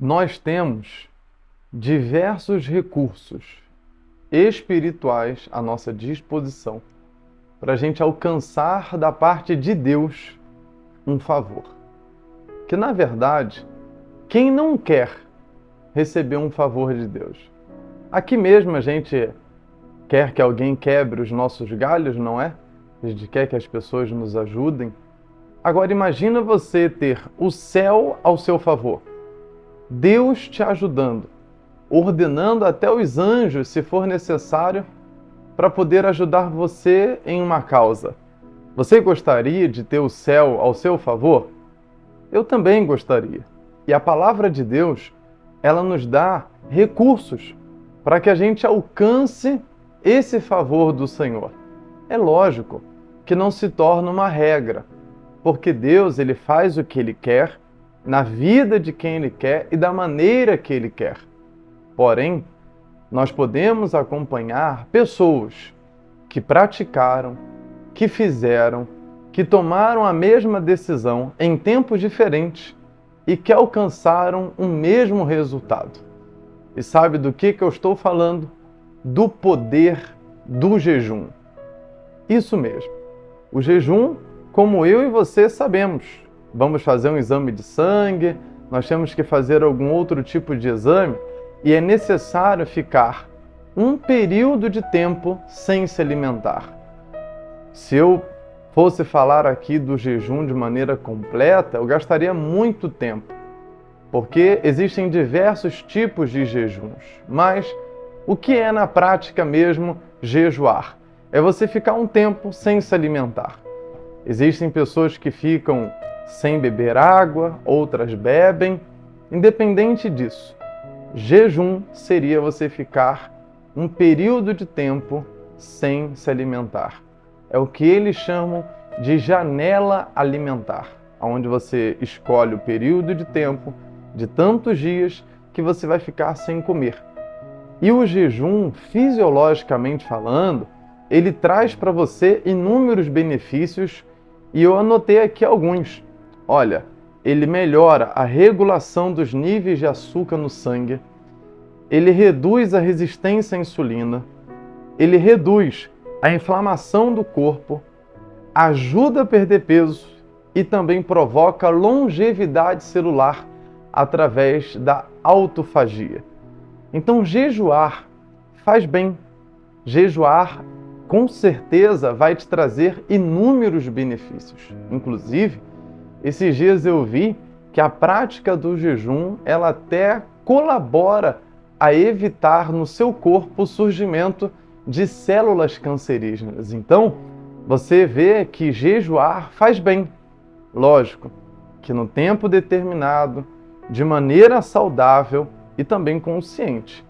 Nós temos diversos recursos espirituais à nossa disposição para a gente alcançar da parte de Deus um favor. Que, na verdade, quem não quer receber um favor de Deus? Aqui mesmo a gente quer que alguém quebre os nossos galhos, não é? A gente quer que as pessoas nos ajudem. Agora imagina você ter o céu ao seu favor, Deus te ajudando, ordenando até os anjos, se for necessário, para poder ajudar você em uma causa. Você gostaria de ter o céu ao seu favor? Eu também gostaria. E a palavra de Deus, ela nos dá recursos para que a gente alcance esse favor do Senhor. É lógico que não se torna uma regra, porque Deus, ele faz o que ele quer, na vida de quem ele quer e da maneira que ele quer. Porém, nós podemos acompanhar pessoas que praticaram, que fizeram, que tomaram a mesma decisão em tempos diferentes e que alcançaram o mesmo resultado. E sabe do que eu estou falando? Do poder do jejum. Isso mesmo. O jejum, como eu e você sabemos, vamos fazer um exame de sangue, nós temos que fazer algum outro tipo de exame e é necessário ficar um período de tempo sem se alimentar. Se eu fosse falar aqui do jejum de maneira completa, eu gastaria muito tempo, porque existem diversos tipos de jejuns. Mas o que é na prática mesmo jejuar? É você ficar um tempo sem se alimentar. Existem pessoas que ficam sem beber água, outras bebem. Independente disso, jejum seria você ficar um período de tempo sem se alimentar. É o que eles chamam de janela alimentar, onde você escolhe o período de tempo de tantos dias que você vai ficar sem comer. E o jejum, fisiologicamente falando, ele traz para você inúmeros benefícios e eu anotei aqui alguns. Olha, ele melhora a regulação dos níveis de açúcar no sangue, ele reduz a resistência à insulina, ele reduz a inflamação do corpo, ajuda a perder peso e também provoca longevidade celular através da autofagia. Então, jejuar faz bem. Jejuar, com certeza, vai te trazer inúmeros benefícios. Inclusive, esses dias eu vi que a prática do jejum, ela até colabora a evitar no seu corpo o surgimento de células cancerígenas. Então, você vê que jejuar faz bem. Lógico que no tempo determinado, de maneira saudável e também consciente.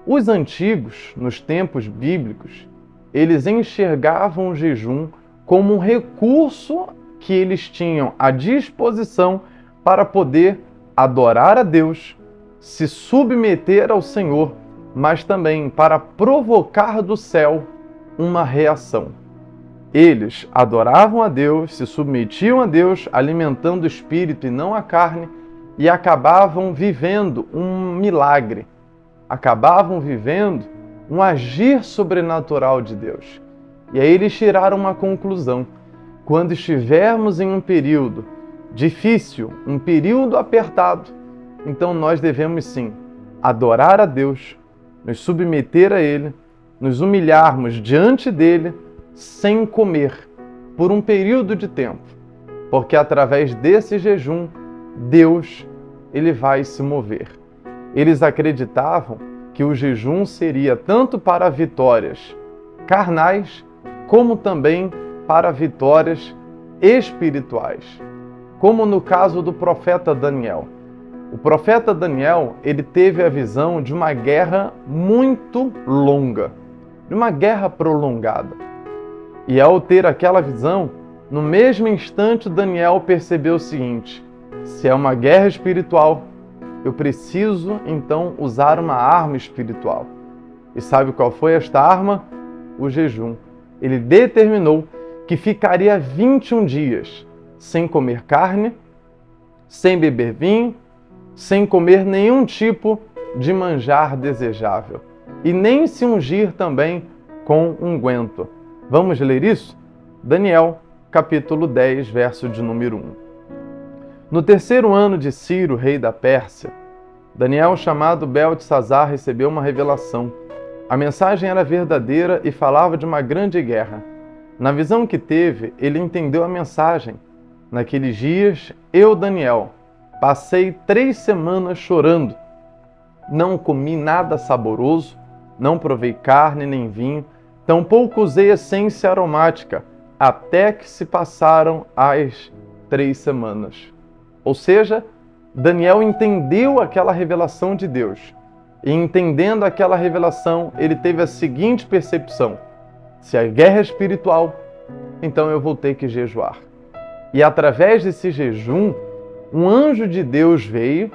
Os antigos, nos tempos bíblicos, eles enxergavam o jejum como um recurso que eles tinham à disposição para poder adorar a Deus, se submeter ao Senhor, mas também para provocar do céu uma reação. Eles adoravam a Deus, se submetiam a Deus, alimentando o espírito e não a carne, e acabavam vivendo um milagre, acabavam vivendo um agir sobrenatural de Deus. E aí eles tiraram uma conclusão. Quando estivermos em um período difícil, um período apertado, então nós devemos sim adorar a Deus, nos submeter a Ele, nos humilharmos diante dEle, sem comer, por um período de tempo. Porque através desse jejum, Deus, ele vai se mover. Eles acreditavam que o jejum seria tanto para vitórias carnais, como também para vitórias espirituais. Como no caso do profeta Daniel. O profeta Daniel, ele teve a visão de uma guerra muito longa, de uma guerra prolongada. E ao ter aquela visão, no mesmo instante Daniel percebeu o seguinte: se é uma guerra espiritual, eu preciso então usar uma arma espiritual. E sabe qual foi esta arma? O jejum. Ele determinou que ficaria 21 dias sem comer carne, sem beber vinho, sem comer nenhum tipo de manjar desejável, e nem se ungir também com unguento. Vamos ler isso? Daniel, capítulo 10, verso de número 1. No terceiro ano de Ciro, rei da Pérsia, Daniel, chamado Beltesazar, recebeu uma revelação. A mensagem era verdadeira e falava de uma grande guerra. Na visão que teve, ele entendeu a mensagem. Naqueles dias, eu, Daniel, passei 3 semanas chorando. Não comi nada saboroso, não provei carne nem vinho, tampouco usei essência aromática, até que se passaram as 3 semanas. Ou seja, Daniel entendeu aquela revelação de Deus. E entendendo aquela revelação, ele teve a seguinte percepção: se a guerra é espiritual, então eu vou ter que jejuar. E através desse jejum, um anjo de Deus veio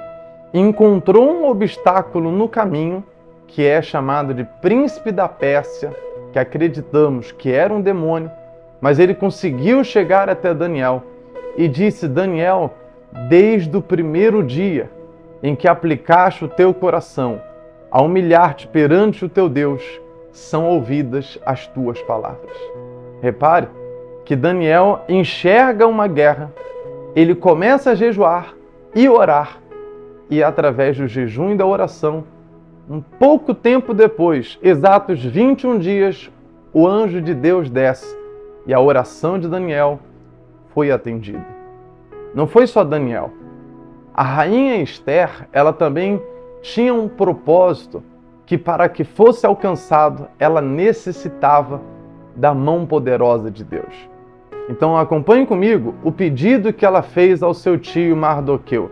e encontrou um obstáculo no caminho, que é chamado de príncipe da Pérsia, que acreditamos que era um demônio, mas ele conseguiu chegar até Daniel e disse: Daniel, desde o primeiro dia em que aplicaste o teu coração a humilhar-te perante o teu Deus, são ouvidas as tuas palavras. Repare que Daniel enxerga uma guerra, ele começa a jejuar e orar, e através do jejum e da oração, um pouco tempo depois, exatos 21 dias, o anjo de Deus desce e a oração de Daniel foi atendida. Não foi só Daniel. A rainha Esther, ela também tinha um propósito que, para que fosse alcançado, ela necessitava da mão poderosa de Deus. Então acompanhe comigo o pedido que ela fez ao seu tio Mardoqueu.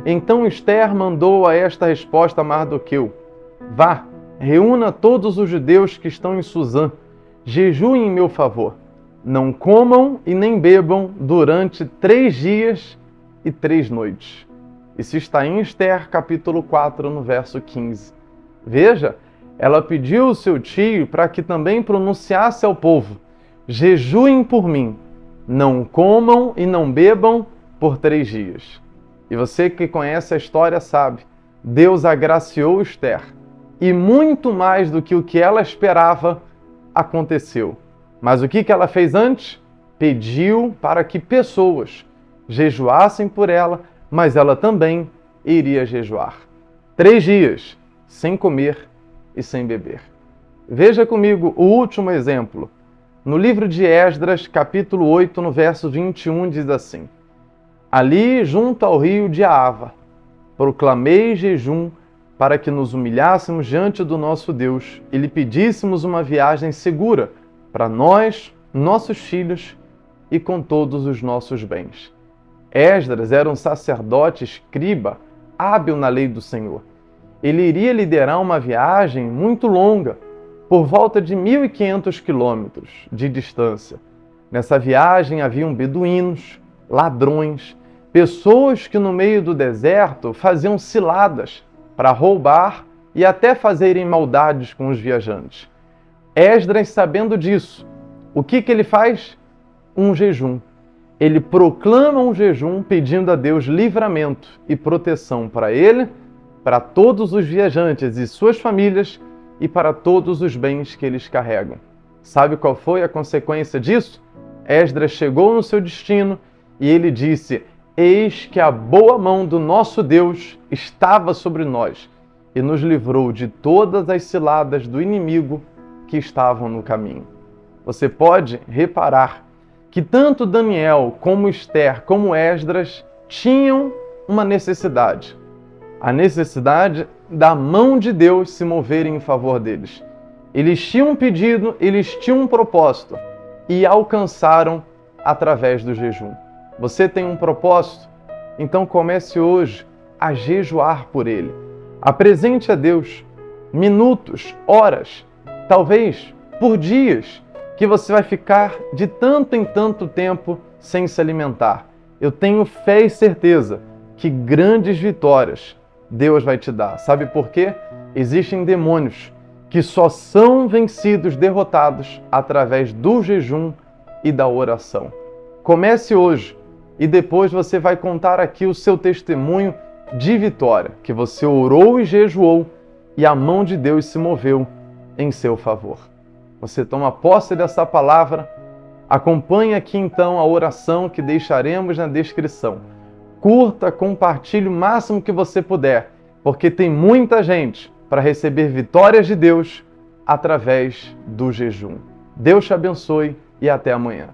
Então Esther mandou a esta resposta a Mardoqueu: vá, reúna todos os judeus que estão em Suzã, jejuem em meu favor. Não comam e nem bebam durante 3 dias e 3 noites. Isso está em Esther, capítulo 4, no verso 15. Veja, ela pediu ao seu tio para que também pronunciasse ao povo: jejuem por mim, não comam e não bebam por 3 dias. E você que conhece a história sabe, Deus agraciou Esther, e muito mais do que o que ela esperava aconteceu. Mas o que ela fez antes? Pediu para que pessoas jejuassem por ela, mas ela também iria jejuar. 3 dias, sem comer e sem beber. Veja comigo o último exemplo. No livro de Esdras, capítulo 8, no verso 21, diz assim: ali, junto ao rio de Ahava, proclamei jejum para que nos humilhássemos diante do nosso Deus e lhe pedíssemos uma viagem segura para nós, nossos filhos e com todos os nossos bens. Esdras era um sacerdote escriba, hábil na lei do Senhor. Ele iria liderar uma viagem muito longa, por volta de 1.500 quilômetros de distância. Nessa viagem haviam beduínos, ladrões, pessoas que no meio do deserto faziam ciladas para roubar e até fazerem maldades com os viajantes. Esdras, sabendo disso, o que ele faz? Um jejum. Ele proclama um jejum pedindo a Deus livramento e proteção para ele, para todos os viajantes e suas famílias e para todos os bens que eles carregam. Sabe qual foi a consequência disso? Esdras chegou no seu destino e ele disse: eis que a boa mão do nosso Deus estava sobre nós e nos livrou de todas as ciladas do inimigo que estavam no caminho. Você pode reparar que tanto Daniel como Esther como Esdras tinham uma necessidade. A necessidade da mão de Deus se mover em favor deles. Eles tinham um pedido, eles tinham um propósito e alcançaram através do jejum. Você tem um propósito? Então comece hoje a jejuar por ele. Apresente a Deus minutos, horas, talvez por dias, que você vai ficar de tanto em tanto tempo sem se alimentar. Eu tenho fé e certeza que grandes vitórias Deus vai te dar. Sabe por quê? Existem demônios que só são vencidos, derrotados, através do jejum e da oração. Comece hoje e depois você vai contar aqui o seu testemunho de vitória, que você orou e jejuou e a mão de Deus se moveu em seu favor. Você toma posse dessa palavra, acompanhe aqui então a oração que deixaremos na descrição. Curta, compartilhe o máximo que você puder, porque tem muita gente para receber vitórias de Deus através do jejum. Deus te abençoe e até amanhã.